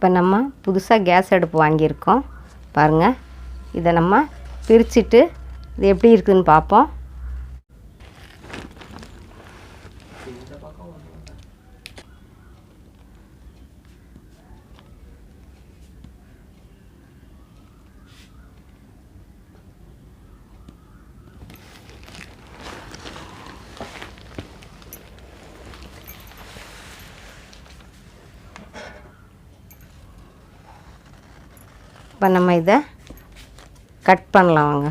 இப்போ நம்ம புதுசாக கேஸ் அடுப்பு வாங்கியிருக்கோம் பாருங்கள். இதை நம்ம பிரிச்சுட்டு இது எப்படி இருக்குதுன்னு பார்ப்போம். இப்போ நம்ம இதை கட் பண்ணலாம் வாங்க.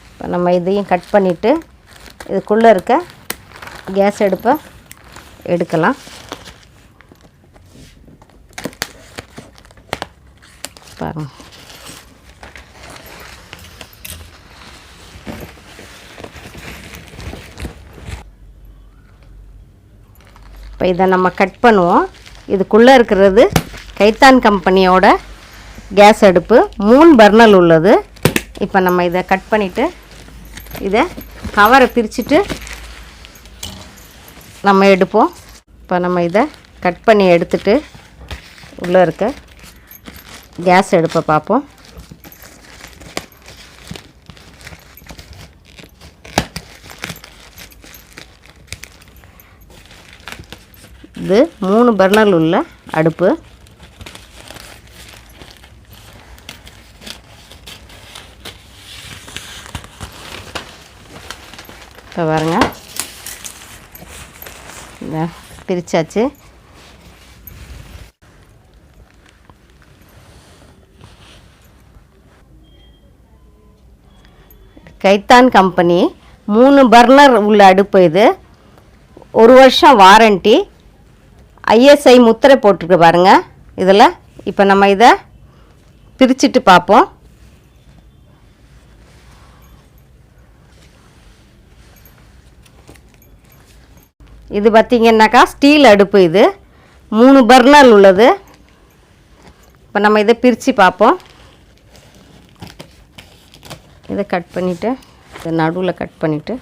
இப்போ நம்ம இதையும் கட் பண்ணிவிட்டு இதுக்குள்ளே இருக்க கேஸ் அடுப்பை எடுக்கலாம். பாருங்கள். இப்போ இதை நம்ம கட் பண்ணுவோம். இதுக்குள்ளே இருக்கிறது கைத்தான் கம்பெனியோட கேஸ் அடுப்பு 3 பர்னர் உள்ளது. இப்போ நம்ம இதை கட் பண்ணிவிட்டு இதை கவரை பிரிச்சுட்டு நம்ம எடுப்போம். இப்போ நம்ம இதை கட் பண்ணி எடுத்துட்டு உள்ளே இருக்க கேஸ் அடுப்பை பார்ப்போம். இது 3 பர்னர் உள்ள அடுப்பு. இப்போ பாருங்க, இந்த பிரிச்சாச்சு. கைத்தான் கம்பெனி 3 பர்னர் உள்ள அடுப்பு. இது 1 வருஷம் வாரண்டி, ISI முத்திரை போட்டிருக்கு பாருங்கள் இதில். இப்போ நம்ம இதை பிரிச்சுட்டு பார்ப்போம். இது பார்த்திங்கன்னாக்கா ஸ்டீல் அடுப்பு. இது 3 பர்னர் உள்ளது. இப்போ நம்ம இதை பிரித்து பார்ப்போம். இதை கட் பண்ணிவிட்டு இதை நடுவில் கட் பண்ணிவிட்டு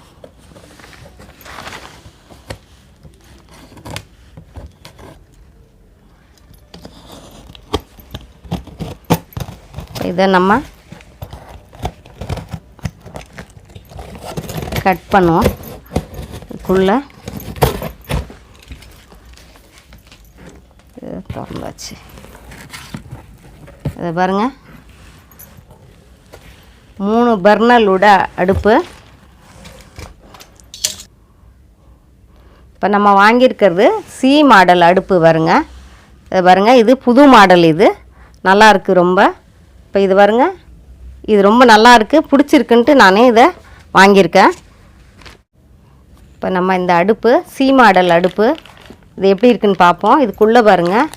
இதை நம்ம கட் பண்ணுவோம். இதுக்குள்ளே திறந்தாச்சு. இதை பாருங்கள், 3 பர்னலோட அடுப்பு. இப்போ நம்ம வாங்கியிருக்கிறது சி மாடல் அடுப்பு பாருங்க. இதை பாருங்கள், இது புது மாடல். இது நல்லாயிருக்கு ரொம்ப. இப்போ இது பாருங்க, இது ரொம்ப நல்லாயிருக்கு, பிடிச்சிருக்குன்ட்டு நானே இதை வாங்கியிருக்கேன். இப்போ நம்ம இந்த அடுப்பு சி மாடல் அடுப்பு இது எப்படி இருக்குன்னு பார்ப்போம். இதுக்குள்ளே பாருங்கள்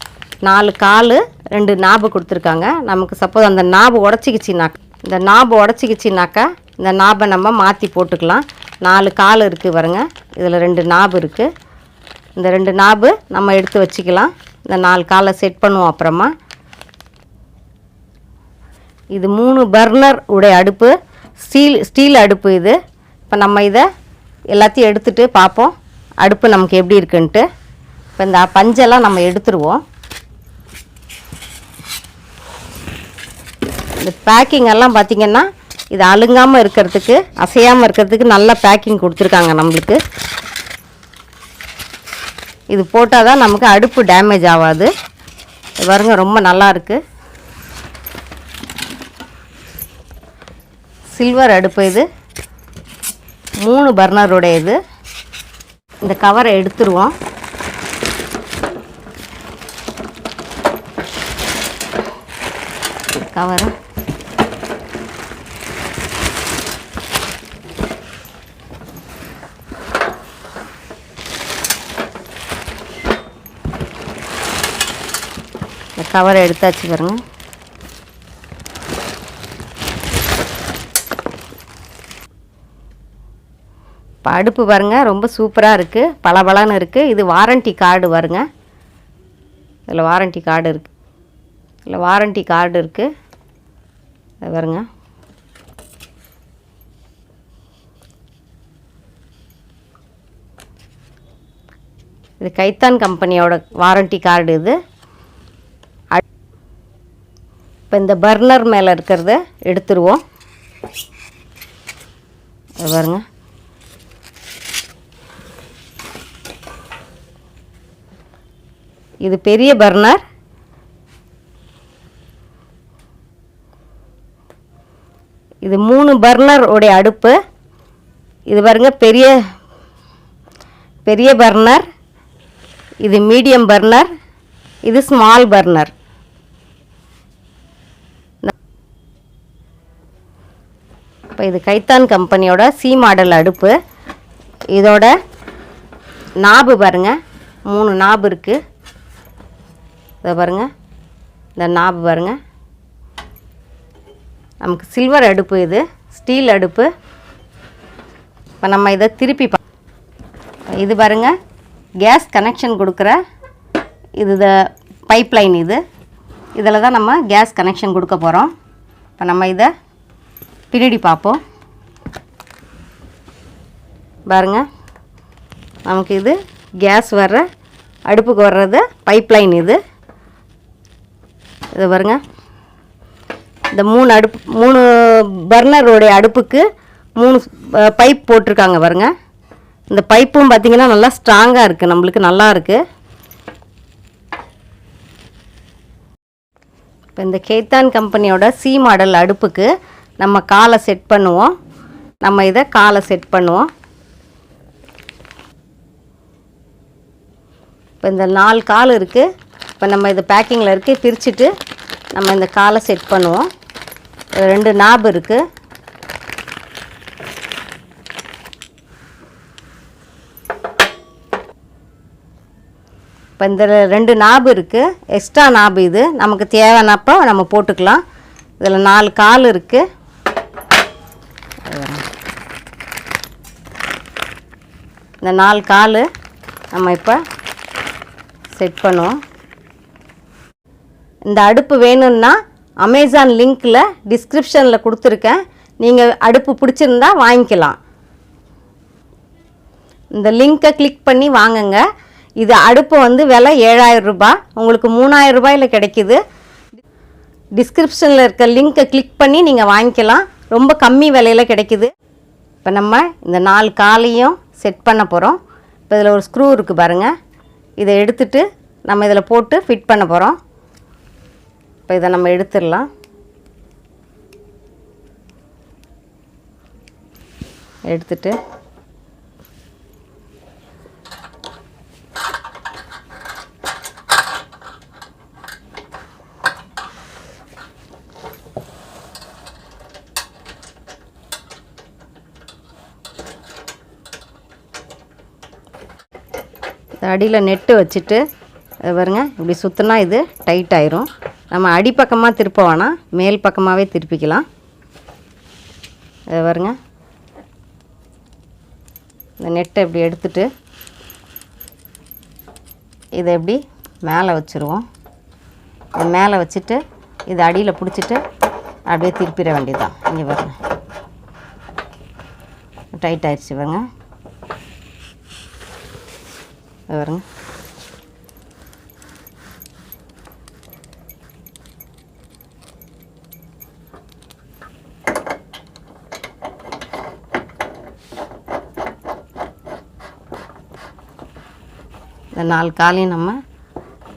4 கால் 2 நாபு கொடுத்துருக்காங்க. நமக்கு சப்போஸ் அந்த நாபு உடச்சிக்கிச்சின்னாக்கா, இந்த நாபு உடச்சிக்கிச்சின்னாக்கா இந்த நாபை நம்ம மாற்றி போட்டுக்கலாம். 4 கால் இருக்குது பாருங்க. இதில் 2 நாபு இருக்குது. இந்த 2 நாபு நம்ம எடுத்து வச்சுக்கலாம். இந்த 4 காலை செட் பண்ணுவோம் அப்புறமா. இது 3 பர்னர் உடைய அடுப்பு, ஸ்டீல் அடுப்பு இது. இப்போ நம்ம இதை எல்லாத்தையும் எடுத்துகிட்டு பார்ப்போம் அடுப்பு நமக்கு எப்படி இருக்குன்ட்டு. இப்போ இந்த பஞ்செல்லாம் நம்ம எடுத்துருவோம். இந்த பேக்கிங் எல்லாம் பார்த்திங்கன்னா இது அழுங்காமல் இருக்கிறதுக்கு, அசையாமல் இருக்கிறதுக்கு நல்ல பேக்கிங் கொடுத்துருக்காங்க நம்மளுக்கு. இது போட்டால் தான் நமக்கு அடுப்பு டேமேஜ் ஆகாது. பாருங்க, ரொம்ப நல்லா இருக்குது. சில்வர் அடுப்பு இது, 3 பர்னருடைய இது. இந்த கவரை எடுத்துருவோம். கவரை இந்த கவரை எடுத்தாச்சு பாருங்க. இப்போ அடுப்பு பாருங்கள் ரொம்ப சூப்பராக இருக்குது, பளபளன்னு இருக்குது. இது வாரண்டி கார்டு பாருங்க. இதில் வாரண்டி கார்டு இருக்குது. இதில் வாரண்டி கார்டு இருக்குது. இது பாருங்க. இது கைத்தான் கம்பெனியோட வாரண்டி கார்டு இது. இப்போ இந்த பர்னர் மேலே இருக்கிறத எடுத்துருவோம். பாருங்க, இது பெரிய பர்னர். இது 3 பர்னர் உடைய அடுப்பு. இது பாருங்க, பெரிய பெரிய பர்னர், இது மீடியம் பர்னர், இது ஸ்மால் பர்னர். இப்போ இது கைத்தான் கம்பெனியோட சி மாடல் அடுப்பு. இதோட நாபு பாருங்கள், 3 நாபு இருக்குது. இதை பாருங்கள், இந்த நாபு பாருங்கள். நமக்கு சில்வர் அடுப்பு, இது ஸ்டீல் அடுப்பு. இப்போ நம்ம இதை திருப்பி இது பாருங்கள், கேஸ் கனெக்ஷன் கொடுக்குற இது பைப் லைன். இதில் தான் நம்ம கேஸ் கனெக்ஷன் கொடுக்க போகிறோம். இப்போ நம்ம இதை பின்னாடி பார்ப்போம். பாருங்க, நமக்கு இது கேஸ் வர்ற அடுப்புக்கு வர்றது பைப் லைன். இது பாருங்க, இந்த 3 பர்னருடைய அடுப்புக்கு 3 பைப் போட்டிருக்காங்க பாருங்க. இந்த பைப்பும் பார்த்திங்கன்னா நல்லா ஸ்ட்ராங்காக இருக்குது, நம்மளுக்கு நல்லா இருக்குது. இப்போ இந்த கைத்தான் கம்பெனியோட சி மாடல் அடுப்புக்கு நம்ம காலை செட் பண்ணுவோம். நம்ம இதை காலை செட் பண்ணுவோம். இப்போ இந்த 4 கால் இருக்குது. இப்போ நம்ம இது பேக்கிங்கில் இருக்குது, பிரிச்சுட்டு நம்ம இந்த காலை செட் பண்ணுவோம். 2 நாப் இருக்குது. இப்போ இந்த 2 நாபு இருக்குது, எக்ஸ்ட்ரா நாபு. இது நமக்கு தேவையானப்போ நம்ம போட்டுக்கலாம். இதில் 4 கால் இருக்குது. இந்த 4 கால் நம்ம இப்போ செட் பண்ணுவோம். இந்த அடுப்பு வேணும்னா அமேசான் லிங்க்கில் டிஸ்கிரிப்ஷனில் கொடுத்துருக்கேன். நீங்கள் அடுப்பு பிடிச்சிருந்தா வாங்கிக்கலாம். இந்த லிங்க்கை கிளிக் பண்ணி வாங்குங்க. இது அடுப்பு விலை 7000 ரூபாய், உங்களுக்கு 3000 ரூபாயில் கிடைக்கிது. டிஸ்கிரிப்ஷனில் இருக்க லிங்க்கை கிளிக் பண்ணி நீங்கள் வாங்கிக்கலாம், ரொம்ப கம்மி விலையில் கிடைக்கிது. இப்போ நம்ம இந்த 4 காலையும் செட் பண்ண போகிறோம். இப்போ இதில் ஒரு ஸ்க்ரூ இருக்குது பாருங்கள், இதை எடுத்துட்டு நம்ம இதில் போட்டு ஃபிட் பண்ண போகிறோம். இப்போ இதை நம்ம எடுத்துடலாம். எடுத்துட்டு அடியில் நெட்டு வச்சுட்டு பாருங்க, இப்படி சுற்றினா இது டைட் ஆயிரும். நம்ம அடிப்பக்கமாக திருப்ப வேணாம், மேல் பக்கமாகவே திருப்பிக்கலாம். பாருங்க, இந்த நெட்டை இப்படி எடுத்துட்டு இதை எப்படி மேலே வச்சுருவோம். இதை மேலே வச்சுட்டு இதை அடியில் பிடிச்சிட்டு அப்படியே திருப்பிட வேண்டியதுதான். இங்கே பாருங்க, டைட் ஆயிடுச்சு பாருங்க. பாருங்க, இந்த 4 காலையும் நம்ம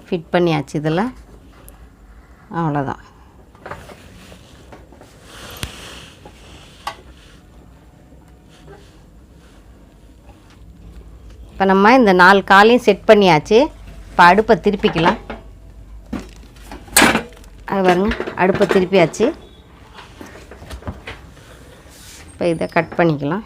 ஃபிட் பண்ணியாச்சு. இதில் அவ்வளோதான். இப்போ நம்ம இந்த 4 காலையும் செட் பண்ணியாச்சு. இப்போ அடுப்பை திருப்பிக்கலாம். அது பாருங்க, அடுப்பை திருப்பியாச்சு. இப்போ இதை கட் பண்ணிக்கலாம்.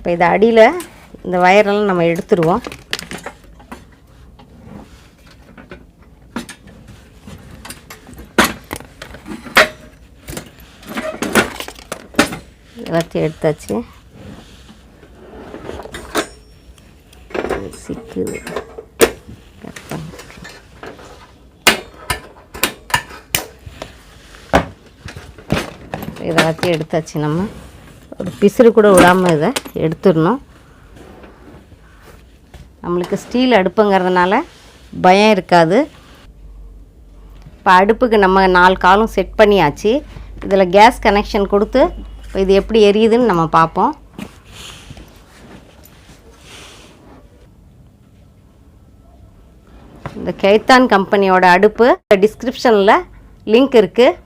இப்போ இது அடியில் இந்த வயரெல்லாம் நம்ம எடுத்துருவோம். எல்லாத்தையும் எடுத்தாச்சு. சிக்குது. எல்லாத்தையும் எடுத்தாச்சு. நம்ம ஒரு பிசுறு கூட விடாமல் இதை எடுத்துடணும். நம்மளுக்கு ஸ்டீல் அடுப்புங்கிறதுனால பயம் இருக்காது. இப்போ அடுப்புக்கு நம்ம 4 காலும் செட் பண்ணியாச்சு. இதில் கேஸ் கனெக்ஷன் கொடுத்து இப்போ இது எப்படி எரியுதுன்னு நம்ம பார்ப்போம். இந்த கைத்தான் கம்பெனியோட அடுப்பு டிஸ்கிரிப்ஷனில் லிங்க் இருக்குது.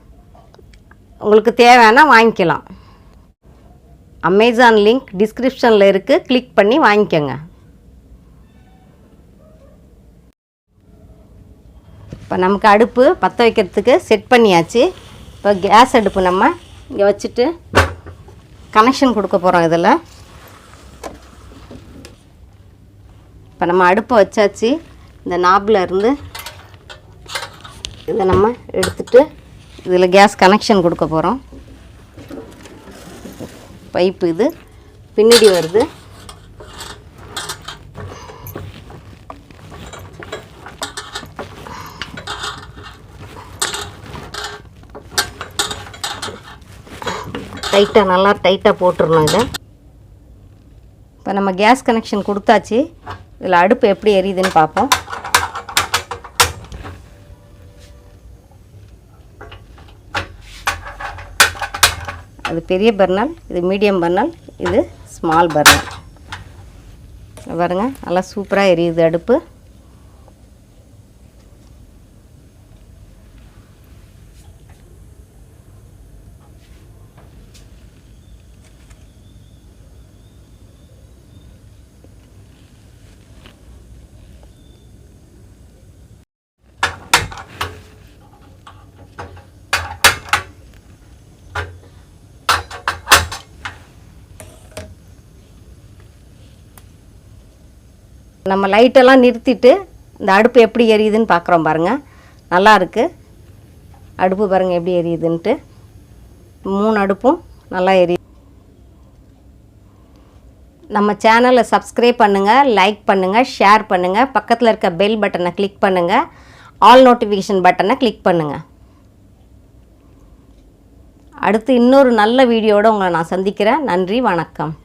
உங்களுக்கு தேவைன்னா வாங்கிக்கலாம். அமேசான் லிங்க் டிஸ்கிரிப்ஷனில் இருக்குது, கிளிக் பண்ணி வாங்கிக்கோங்க. இப்போ நமக்கு அடுப்பு பற்ற வைக்கிறதுக்கு செட் பண்ணியாச்சு. இப்போ கேஸ் அடுப்பு நம்ம இங்கே வச்சுட்டு கனெக்ஷன் கொடுக்க போகிறோம். இதில் இப்போ நம்ம அடுப்பை வச்சாச்சு. இந்த நாபில் இருந்து இதை நம்ம எடுத்துட்டு இதில் கேஸ் கனெக்ஷன் கொடுக்க போகிறோம். பைப்பு இது பின்னாடி வருது. டைட்டாக நல்லா டைட்டாக போட்டுடணும் இதை. இப்போ நம்ம கேஸ் கனெக்ஷன் கொடுத்தாச்சு. இதில் அடுப்பு எப்படி எரியுதுன்னு பார்ப்போம். அது பெரிய பர்னல், இது மீடியம் பர்னல், இது ஸ்மால் பர்னல். பாருங்கள், நல்லா சூப்பராக எரியுது அடுப்பு. நம்ம லைட்டெல்லாம் நிறுத்திட்டு இந்த அடுப்பு எப்படி எரியுதுன்னு பார்க்குறோம் பாருங்கள். நல்லா இருக்குது அடுப்பு பாருங்கள் எப்படி எரியுதுன்ட்டு. 3 அடுப்பும் நல்லா எரியுது. நம்ம சேனலை சப்ஸ்கிரைப் பண்ணுங்கள், லைக் பண்ணுங்கள், ஷேர் பண்ணுங்கள். பக்கத்தில் இருக்க பெல் பட்டனை கிளிக் பண்ணுங்கள். ஆல் நோட்டிஃபிகேஷன் பட்டனை கிளிக் பண்ணுங்கள். அடுத்து இன்னொரு நல்ல வீடியோடு உங்களை நான் சந்திக்கிறேன். நன்றி, வணக்கம்.